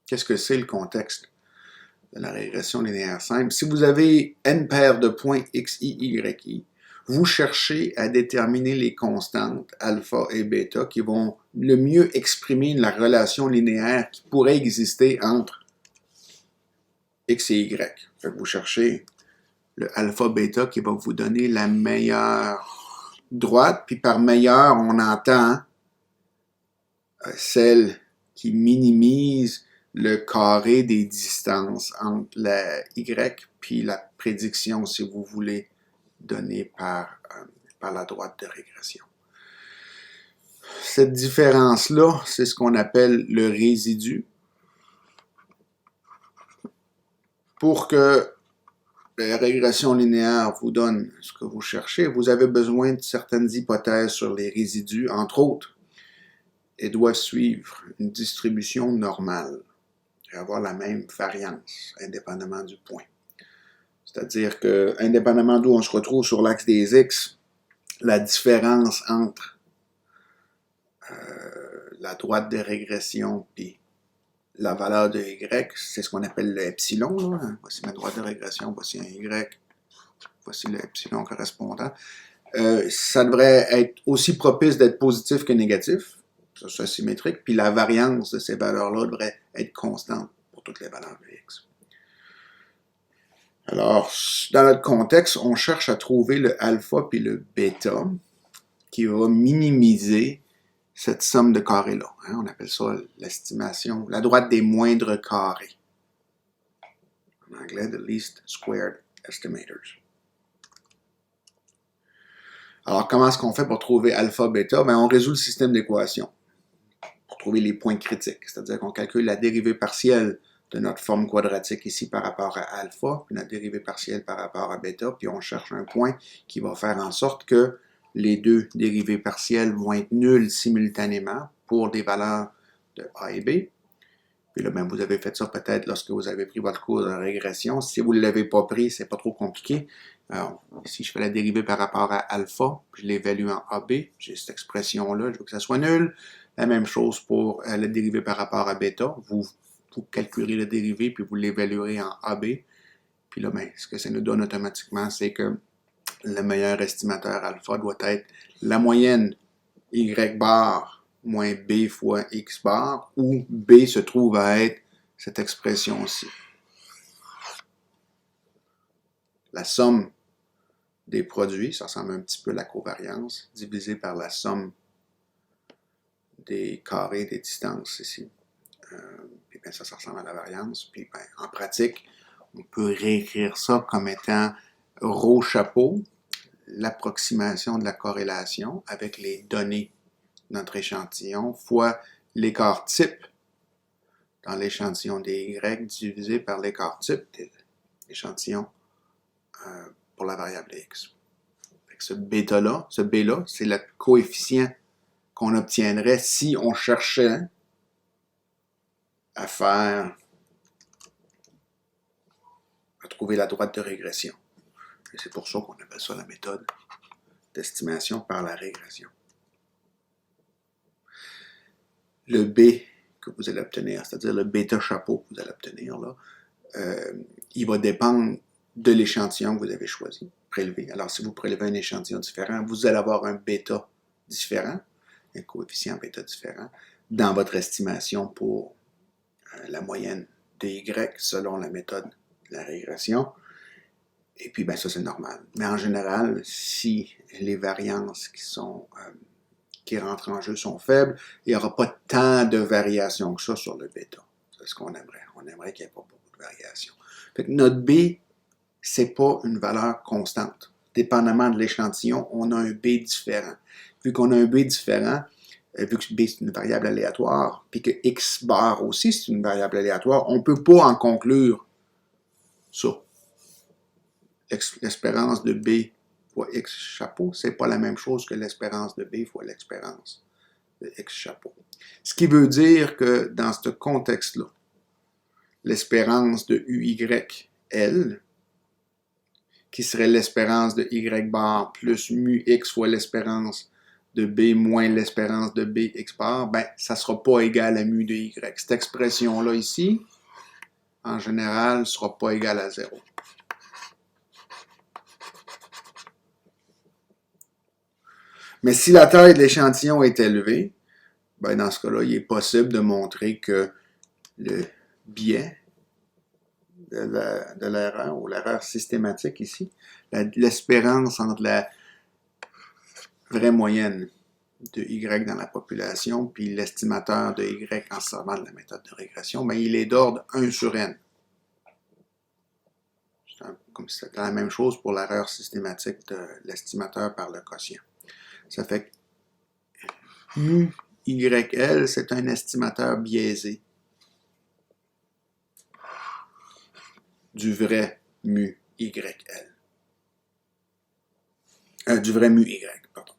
Qu'est-ce que c'est le contexte de la régression linéaire simple? Si vous avez n paires de points x, y, y, vous cherchez à déterminer les constantes alpha et bêta qui vont le mieux exprimer la relation linéaire qui pourrait exister entre x et y. Fait que vous cherchez le alpha bêta qui va vous donner la meilleure droite, puis par meilleure, on entend celle qui minimise le carré des distances entre la y puis la prédiction, si vous voulez, donnée par la droite de régression. Cette différence-là, c'est ce qu'on appelle le résidu. Pour que la régression linéaire vous donne ce que vous cherchez, vous avez besoin de certaines hypothèses sur les résidus, entre autres. Elles doivent suivre une distribution normale et avoir la même variance, indépendamment du point. C'est-à-dire que, indépendamment d'où on se retrouve sur l'axe des x, la différence entre la droite de régression et la valeur de y, c'est ce qu'on appelle le epsilon. Là. Voici ma droite de régression, voici un y, voici le epsilon correspondant. Ça devrait être aussi propice d'être positif que négatif. Ça, c'est symétrique. Puis la variance de ces valeurs-là devrait être constante pour toutes les valeurs de x. Alors, dans notre contexte, on cherche à trouver le alpha puis le bêta qui va minimiser cette somme de carrés-là. Hein, on appelle ça l'estimation, la droite des moindres carrés. En anglais, the least squared estimators. Alors, comment est-ce qu'on fait pour trouver alpha, bêta? Ben, on résout le système d'équations pour trouver les points critiques. C'est-à-dire qu'on calcule la dérivée partielle de notre forme quadratique ici par rapport à alpha, puis notre dérivée partielle par rapport à bêta, puis on cherche un point qui va faire en sorte que les deux dérivées partielles vont être nulles simultanément pour des valeurs de A et B. Puis là, ben, vous avez fait ça peut-être lorsque vous avez pris votre cours de régression. Si vous ne l'avez pas pris, c'est pas trop compliqué. Alors, ici, je fais la dérivée par rapport à alpha, puis je l'évalue en AB. J'ai cette expression-là, je veux que ça soit nul. La même chose pour la dérivée par rapport à bêta. Vous calculez la dérivée, puis vous l'évaluerez en AB. Puis là, ben, ce que ça nous donne automatiquement, c'est que le meilleur estimateur alpha doit être la moyenne y bar moins b fois x bar, où b se trouve à être cette expression-ci. La somme des produits, ça ressemble un petit peu à la covariance, divisée par la somme des carrés des distances ici. Puis bien, ça ressemble à la variance. Puis ben, en pratique, on peut réécrire ça comme étant ρ chapeau, l'approximation de la corrélation avec les données de notre échantillon, fois l'écart type dans l'échantillon des Y divisé par l'écart type de l'échantillon pour la variable X. Ce bêta-là, ce B-là, c'est le coefficient qu'on obtiendrait si on cherchait à trouver la droite de régression. Et c'est pour ça qu'on appelle ça la méthode d'estimation par la régression. Le B que vous allez obtenir, c'est-à-dire le bêta chapeau que vous allez obtenir, là, il va dépendre de l'échantillon que vous avez choisi, prélevé. Alors, si vous prélevez un échantillon différent, vous allez avoir un bêta différent, un coefficient bêta différent, dans votre estimation pour la moyenne de Y selon la méthode de la régression. Et puis, ben ça, c'est normal. Mais en général, si les variances qui rentrent en jeu sont faibles, il n'y aura pas tant de variations que ça sur le bêta. C'est ce qu'on aimerait. On aimerait qu'il n'y ait pas beaucoup de variations. Fait que notre B, c'est pas une valeur constante. Dépendamment de l'échantillon, on a un B différent. Vu qu'on a un B différent, vu que B c'est une variable aléatoire, puis que X bar aussi c'est une variable aléatoire, on ne peut pas en conclure ça. L'espérance de B fois X chapeau, c'est pas la même chose que l'espérance de B fois l'espérance de X chapeau. Ce qui veut dire que dans ce contexte-là, l'espérance de UYL, qui serait l'espérance de Y bar plus mu X fois l'espérance de B moins l'espérance de B x bar, ben, ça ne sera pas égal à mu de Y. Cette expression-là ici, en général, ne sera pas égale à 0. Mais si la taille de l'échantillon est élevée, ben dans ce cas-là, il est possible de montrer que le biais de l'erreur, ou l'erreur systématique ici, l'espérance entre la vraie moyenne de Y dans la population, puis l'estimateur de Y en servant de la méthode de régression, ben, il est d'ordre 1 sur N. Comme si c'était la même chose pour l'erreur systématique de l'estimateur par le quotient. Ça fait que mu YL, c'est un estimateur biaisé du vrai mu YL. Du vrai mu Y, pardon.